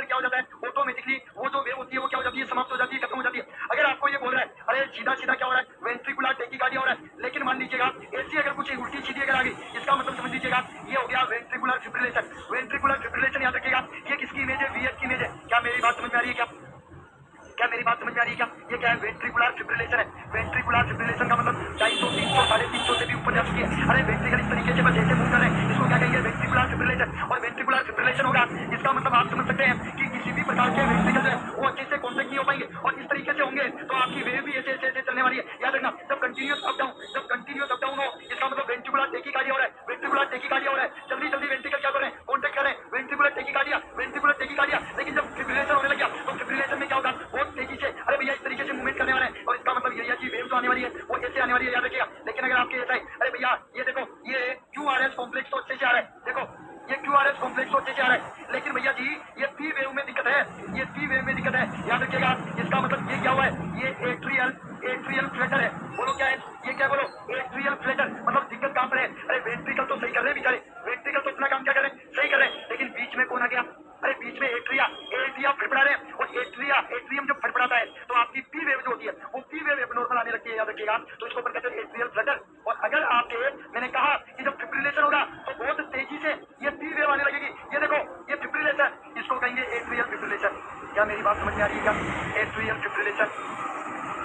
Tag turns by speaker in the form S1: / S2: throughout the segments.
S1: क्या हो जाता है ऑटोमेटिकली वो जो वेव होती है वो क्या हो जाती है, समाप्त हो जाती है, खत्म हो जाती है। अगर आपको ये बोल रहा है अरे सीधा सीधा क्या हो रहा है, वेंट्रिकुलर टेकिकार्डिया हो रहा है, लेकिन मान लीजिएगा ऐसी अगर कुछ उल्टी सीधी अगर आ गई, इसका मतलब समझ लीजिएगा ये हो गया वेंट्रिकुलर फिब्रिलेशन। वेंट्रिकुलर फिब्रिलेशन याद रखिएगा, ये किसकी इमेज है, वीएस की इमेज है। क्या मेरी बात समझ में आ रही है? क्या मेरी बात समझ में आ रही है? क्या ये क्या है, वेंट्रिकुलर फिब्रिलेशन है। वेंट्रिकुलर फिब्रिलेशन का मतलब 250, 300, 350 से भी ऊपर जा चुकी है। अरे वेंट्रिकल इस तरीके से बस ऐसे मूव कर रहे हैं, इसको क्या कहेंगे, वेंट्रिकुलर फिब्रिलेशन। और वेंट्रिकुलर फिब्रिलेशन होगा, इसका मतलब आप समझ सकते हैं कि किसी भी प्रकार के वेंट्रिकल जो है वो अच्छे से कॉन्टेक्ट नहीं हो पाएंगे, और इस तरीके से होंगे तो आपकी वेव भी ऐसे ऐसे ऐसे चलने वाली है। याद रखना, जब कंटिन्यूअस अप डाउन, जब कंटिन्यूअस अप डाउन हो, इसका मतलब वेंट्रिकुलर टेकिकार्डिया हो रहा है। वेंट्रिकुलर टेकिकार्डिया हो रहा है, जल्दी जल्दी वेंट्रिकल क्या कर रहे हैं, कॉन्टेक्ट कर रहे हैं, वेंट्रिकुलर टेकिकार्डिया, वेंट्रिकुलर टेकिकार्डिया। लेकिन जब फिब्रिलेशन होने लग गया तो फिब्रिलेशन में क्या होगा, बहुत तेजी से अरे भैया इस तरीके से मूवमेंट करने वाला है, और इसका मतलब यही है कि वेव जो आने वाली है वो ऐसे आने वाली है, याद रखिएगा। लेकिन अगर आपके ऐसा है अरे भैया ये देखो ये क्यूआरएस कॉम्प्लेक्स तो अच्छे से आ रहा है, देखो ये क्यूआरएस कॉम्प्लेक्स तो अच्छे से आ रहा है, लेकिन भैया जी ये पी वेव में दिक्कत है, ये पी वेव में दिक्कत है, याद रखिएगा। इसका मतलब ये क्या हुआ है, ये एट्रियल एट्रियल फ्लटर है। बोलो क्या है ये, क्या बोलो, एट्रियल फ्लटर। मतलब दिक्कत कहां पर है, अरे वेंट्रिकल तो सही कर रहे हैं बेचारे, वेंट्रिकल तो अपना काम क्या कर रहे हैं, सही कर रहे हैं, लेकिन बीच में कौन आ गया, अरे बीच में एट्रिया, एट्रिया फड़फड़ा रहे हैं, और एट्रिया एट्रियम जब फड़फड़ाता है तो आपकी पी वेव जो होती है वो पी वेव एबनॉर्मल आने लगती है, याद रखिएगा। तो इसको कहते हैं एट्रियल फ्लटर। और अगर आपके मैंने कहा कि जब फिब्रिलेशन होगा तो बहुत तेजी से ये पी वेव आने लगेगी, ये देखो ये फिब्रिलेशन, इसको कहेंगे एट्रियल फिब्रिलेशन। क्या मेरी बात समझ में आ रही है? क्या एट्रियल फिब्रिलेशन,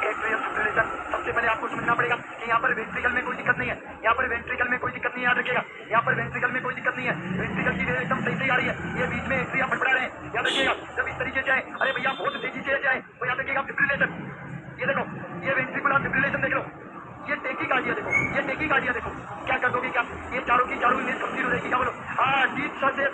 S1: एट्रियल फिब्रिलेशन। सबसे पहले आपको समझना पड़ेगा कि यहाँ पर वेंट्रिकल में कोई दिक्कत नहीं है, यहाँ पर वेंट्रिकल में कोई दिक्कत नहीं है, याद रखिएगा। यहाँ पर वेंट्रिकल में कोई दिक्कत नहीं है, वेंट्रिकल की वेव एकदम सही से आ रही है, ये बीच में एट्रिया फड़फड़ा रहे हैं, याद रखिएगा। जब इस तरीके से आए अरे भैया बहुत तेजी से जाए तो याद रखिएगा फिब्रिलेशन। ये देखो ये वेंट्रिकुलर फिब्रिलेशन देख लो, ये टेकिकार्डिया देखो, ये टेकिकार्डिया देखो, क्या कर दोगे, क्या ये चारों की चारों इमेज कंप्लीट हो जाएगी, क्या बोलो, हाँ डीप सा से